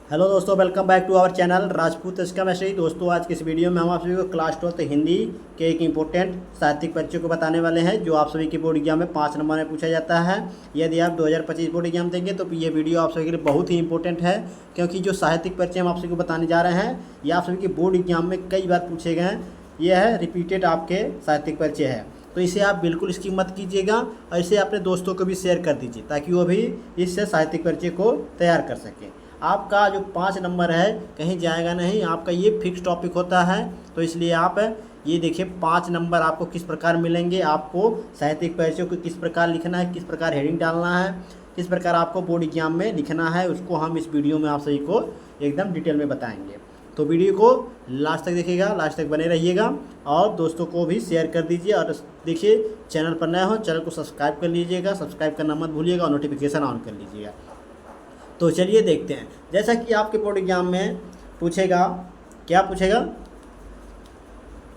Hello दोस्तों, welcome back to our channel Rajput chemistry. दोस्तों, आज की इस वीडियो में हम आप सभी को क्लास 12 हिंदी के एक इम्पोर्टेंट साहित्यिक परिचय को बताने वाले हैं, जो आप सभी की बोर्ड एग्जाम में 5 नंबर में पूछा जाता है। यदि आप 2025 बोर्ड एग्जाम देंगे तो ये वीडियो आप सभी के लिए बहुत ही इंपॉर्टेंट है, क्योंकि जो साहित्यिक परिचय हम आप सभी को बताने जा रहे हैं ये आप सभी की बोर्ड एग्जाम में कई बार पूछे गए हैं। यह है रिपीटेड आपके साहित्यिक परिचय है, तो इसे आप बिल्कुल इसकी मत कीजिएगा और इसे अपने दोस्तों को भी शेयर कर दीजिए, ताकि वो भी इससे साहित्यिक परिचय को तैयार कर सकें। आपका जो 5 नंबर है कहीं जाएगा नहीं, आपका ये फिक्स टॉपिक होता है। तो इसलिए आप ये देखिए 5 नंबर आपको किस प्रकार मिलेंगे, आपको साहित्यिक परिचय को किस प्रकार लिखना है, किस प्रकार हेडिंग डालना है, किस प्रकार आपको बोर्ड एग्जाम में लिखना है, उसको हम इस वीडियो में आप सभी को एकदम डिटेल में बताएंगे। तो वीडियो को लास्ट तक देखिएगा, लास्ट तक बने रहिएगा और दोस्तों को भी शेयर कर दीजिए। और देखिए, चैनल पर नया हो चैनल को सब्सक्राइब कर लीजिएगा, सब्सक्राइब करना मत भूलिएगा और नोटिफिकेशन ऑन कर लीजिएगा। तो चलिए देखते हैं, जैसा कि आपके बोर्ड एग्जाम में पूछेगा, क्या पूछेगा,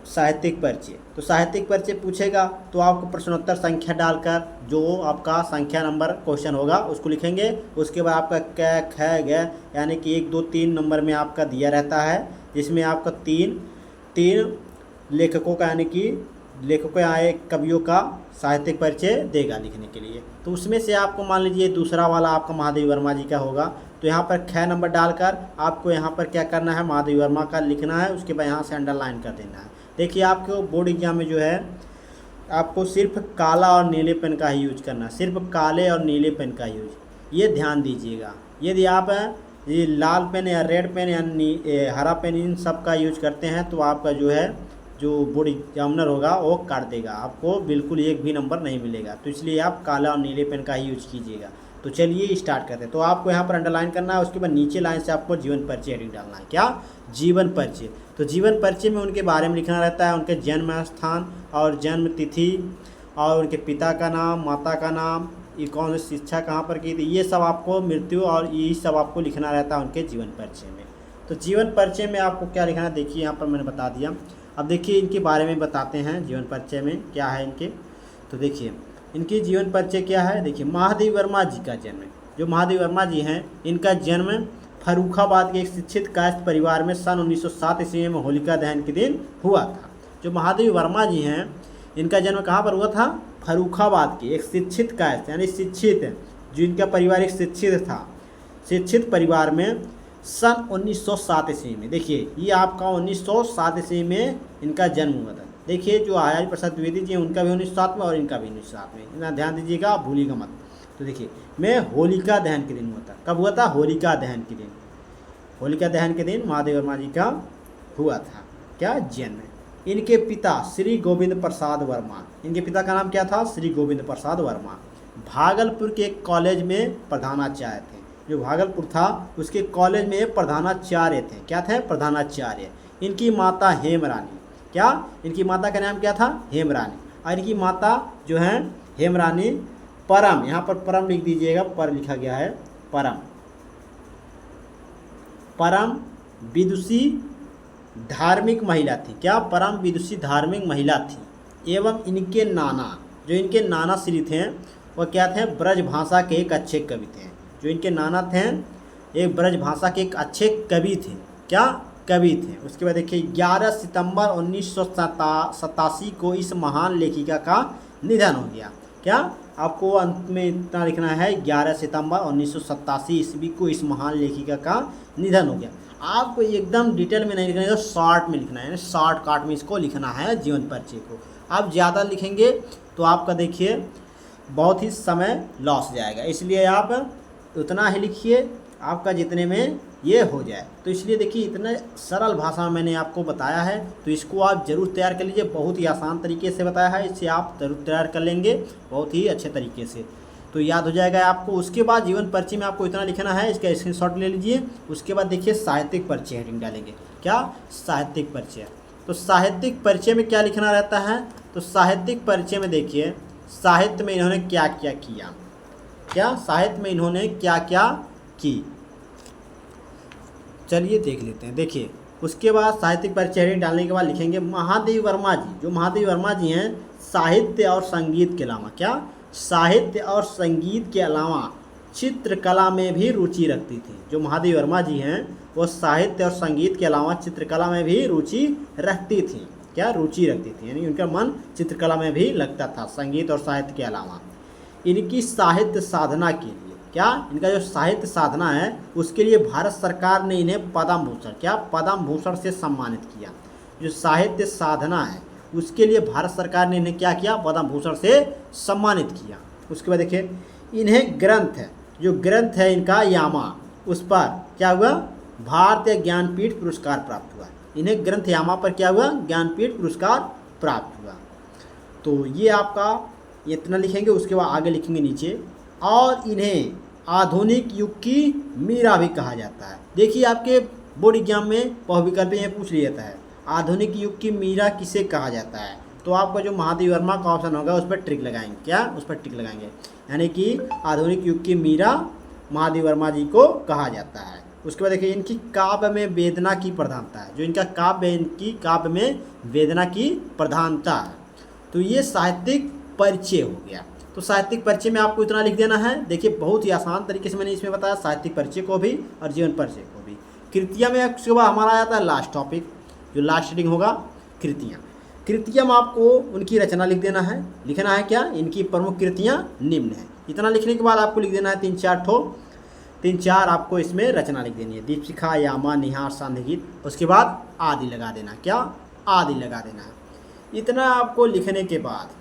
साहित्यिक परिचय। तो साहित्यिक परिचय पूछेगा तो आपको प्रश्नोत्तर संख्या डालकर जो आपका संख्या नंबर क्वेश्चन होगा उसको लिखेंगे। उसके बाद आपका क ख ग यानी कि 1 2 3 नंबर में आपका दिया रहता है, जिसमें आपका तीन लेखकों का यानी कि लेखकों आए कवियों का साहित्यिक परिचय देगा लिखने के लिए। तो उसमें से आपको मान लीजिए दूसरा वाला आपका महादेवी वर्मा जी का होगा, तो यहाँ पर ख नंबर डालकर आपको यहाँ पर क्या करना है, महादेवी वर्मा का लिखना है। उसके बाद यहाँ से अंडरलाइन कर देना है। देखिए, आपको बोर्ड एग्जाम में जो है आपको सिर्फ काला और नीले पेन का ही यूज करना है, सिर्फ काले और नीले पेन का यूज, ये ध्यान दीजिएगा। यदि आप ये लाल पेन या रेड पेन या हरा पेन इन सब का यूज करते हैं तो आपका जो है जो बोर्ड एग्जामिनर होगा वो काट देगा, आपको बिल्कुल एक भी नंबर नहीं मिलेगा। तो इसलिए आप काला और नीले पेन का ही यूज कीजिएगा। तो चलिए स्टार्ट करते हैं। तो आपको यहाँ पर अंडरलाइन करना है, उसके बाद नीचे लाइन से आपको जीवन परिचय हेडिंग डालना है। क्या? जीवन परिचय। तो जीवन परिचय में उनके बारे में लिखना रहता है, उनके जन्म स्थान और जन्म तिथि और उनके पिता का नाम, माता का नाम, ये कौन सी शिक्षा कहाँ पर की थी, ये सब आपको, मृत्यु और ये सब आपको लिखना रहता है उनके जीवन परिचय में। तो जीवन परिचय में आपको क्या लिखना है, देखिए यहाँ पर मैंने बता दिया। अब देखिए इनके बारे में बताते हैं, जीवन परिचय में क्या है इनके। तो देखिए इनकी जीवन परिचय क्या है। देखिए, महादेवी वर्मा जी का जन्म, जो महादेवी वर्मा जी हैं इनका जन्म फर्रुखाबाद के एक शिक्षित कायस्थ परिवार में सन 1907 ईस्वी में होलिका दहन के दिन हुआ था। जो महादेवी वर्मा जी हैं इनका जन्म कहाँ पर हुआ था, फर्रुखाबाद के एक शिक्षित कायस्थ यानी शिक्षित, जो इनका परिवार एक शिक्षित था, शिक्षित परिवार में सन 1907 ईस्वी में। देखिए ये आपका 1907 ईस्वी में इनका जन्म हुआ था। देखिए जो आचार्य प्रसाद द्विवेदी जी हैं उनका भी 1907 में और इनका भी 1907 में, इतना ध्यान दीजिएगा, आप भूलिएगा मत। तो देखिए मैं होलिका दहन के दिन हुआ था, कब हुआ था, होलिका दहन के दिन, होलिका दहन के दिन महादेवी वर्मा जी का हुआ था क्या, जन्म। इनके पिता श्री गोविंद प्रसाद वर्मा, इनके पिता का नाम क्या था, श्री गोविंद प्रसाद वर्मा, भागलपुर के एक कॉलेज में प्रधानाचार्य थे। जो भागलपुर था उसके कॉलेज में प्रधानाचार्य थे, क्या थे, प्रधानाचार्य। इनकी माता हेमरानी, क्या, इनकी माता का नाम क्या था, हेमरानी। और इनकी माता जो है हेमरानी परम, यहाँ पर परम लिख दीजिएगा, पर लिखा गया है परम, परम विदुषी धार्मिक महिला थी। क्या, परम विदुषी धार्मिक महिला थी। एवं इनके नाना, जो इनके नाना श्री थे वह क्या थे, ब्रज भाषा के एक अच्छे कवि थे। जो इनके नाना थे एक ब्रज भाषा के एक अच्छे कवि थे, क्या, कवि थे। उसके बाद देखिए 11 सितंबर 1987 को इस महान लेखिका का निधन हो गया। क्या, आपको अंत में इतना लिखना है, 11 सितंबर 1987 ईस्वी को इस महान लेखिका का निधन हो गया। आपको एकदम डिटेल में नहीं लिखना है, शॉर्ट में लिखना है, शॉर्ट काट में इसको लिखना है जीवन परिचय को। आप ज़्यादा लिखेंगे तो आपका देखिए बहुत ही समय लॉस जाएगा, इसलिए आप उतना ही लिखिए आपका जितने में ये हो जाए। तो इसलिए देखिए इतने सरल भाषा में मैंने आपको बताया है, तो इसको आप ज़रूर तैयार कर लीजिए। बहुत ही आसान तरीके से बताया है, इससे आप ज़रूर तैयार कर लेंगे बहुत ही अच्छे तरीके से, तो याद हो जाएगा आपको। उसके बाद जीवन परिचय में आपको इतना लिखना है, इसका स्क्रीनशॉट ले लीजिए। उसके बाद देखिए साहित्यिक परिचय हेडिंग डालेंगे, क्या, साहित्यिक परिचय। तो साहित्यिक परिचय में क्या लिखना रहता है, तो साहित्यिक परिचय में देखिए साहित्य में इन्होंने क्या क्या किया, क्या, साहित्य में इन्होंने क्या क्या की, चलिए देख लेते हैं। देखिए उसके बाद साहित्यिक परिचय हेडिंग डालने के बाद लिखेंगे महादेवी वर्मा जी। जो महादेवी वर्मा जी हैं साहित्य और संगीत के अलावा, क्या, साहित्य और संगीत के अलावा चित्रकला में भी रुचि रखती थी। जो महादेवी वर्मा जी हैं वो साहित्य और संगीत के अलावा चित्रकला में भी रुचि रखती थी। क्या रुचि रखती थी, यानी उनका मन चित्रकला में भी लगता था, संगीत और साहित्य के अलावा। इनकी साहित्य साधना के लिए, क्या इनका जो साहित्य साधना है उसके लिए भारत सरकार ने इन्हें पद्म भूषण, क्या पद्म भूषण से सम्मानित किया। जो साहित्य साधना है उसके लिए भारत सरकार ने इन्हें क्या किया, पद्म भूषण से सम्मानित किया। उसके बाद देखिए इन्हें ग्रंथ है, जो ग्रंथ है इनका यामा, उस पर क्या हुआ, भारतीय ज्ञानपीठ पुरस्कार प्राप्त हुआ। इन्हें ग्रंथ यामा पर क्या हुआ, ज्ञानपीठ पुरस्कार प्राप्त हुआ। तो ये आपका इतना लिखेंगे। उसके बाद आगे लिखेंगे नीचे, और इन्हें आधुनिक युग की मीरा भी कहा जाता है। देखिए आपके बोर्ड एग्जाम में बहुविकल्प में पूछ लिया जाता है आधुनिक युग की मीरा किसे कहा जाता है, तो आपका जो महादेवी वर्मा का ऑप्शन होगा उस पर टिक लगाएंगे। क्या, उस पर टिक लगाएंगे, यानी कि आधुनिक युग की मीरा महादेवी वर्मा जी को कहा जाता है। उसके बाद देखिए इनकी काव्य में वेदना की प्रधानता है। जो इनका काव्य, इनकी काव्य में वेदना की प्रधानता है। तो ये साहित्यिक परिचय हो गया। तो साहित्यिक परिचय में आपको इतना लिख देना है। देखिए बहुत ही आसान तरीके से मैंने इसमें बताया, साहित्यिक परिचय को भी और जीवन परिचय को भी। कृतियाँ में उसके बाद हमारा आ जाता है लास्ट टॉपिक, जो लास्ट रीडिंग होगा कृतियाँ। कृतियाँ में आपको उनकी रचना लिख देना है। लिखना है क्या, इनकी प्रमुख कृतियाँ निम्न हैं। इतना लिखने के बाद आपको लिख देना है तीन चार आपको इसमें रचना लिख देनी है। दीपशिखा, यामा, निहार, सांध्य गीत। उसके बाद आदि लगा देना। क्या, आदि लगा देना है। इतना आपको लिखने के बाद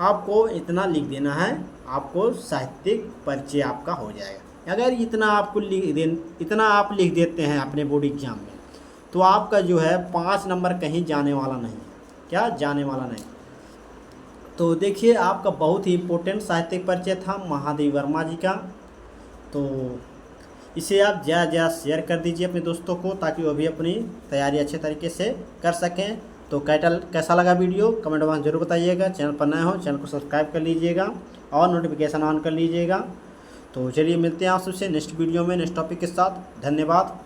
आपको इतना लिख देना है, आपको साहित्यिक परिचय आपका हो जाएगा। अगर इतना आपको इतना आप लिख देते हैं अपने बोर्ड एग्जाम में, तो आपका जो है 5 नंबर कहीं जाने वाला नहीं है। क्या, जाने वाला नहीं। तो देखिए आपका बहुत ही इम्पोर्टेंट साहित्यिक परिचय था महादेवी वर्मा जी का। तो इसे आप ज़्यादा ज़्यादा शेयर कर दीजिए अपने दोस्तों को, ताकि वो भी अपनी तैयारी अच्छे तरीके से कर सकें। तो कैसा लगा वीडियो कमेंट बॉक्स में जरूर बताइएगा। चैनल पर नए हो चैनल को सब्सक्राइब कर लीजिएगा और नोटिफिकेशन ऑन कर लीजिएगा। तो चलिए मिलते हैं आप सबसे नेक्स्ट वीडियो में नेक्स्ट टॉपिक के साथ। धन्यवाद।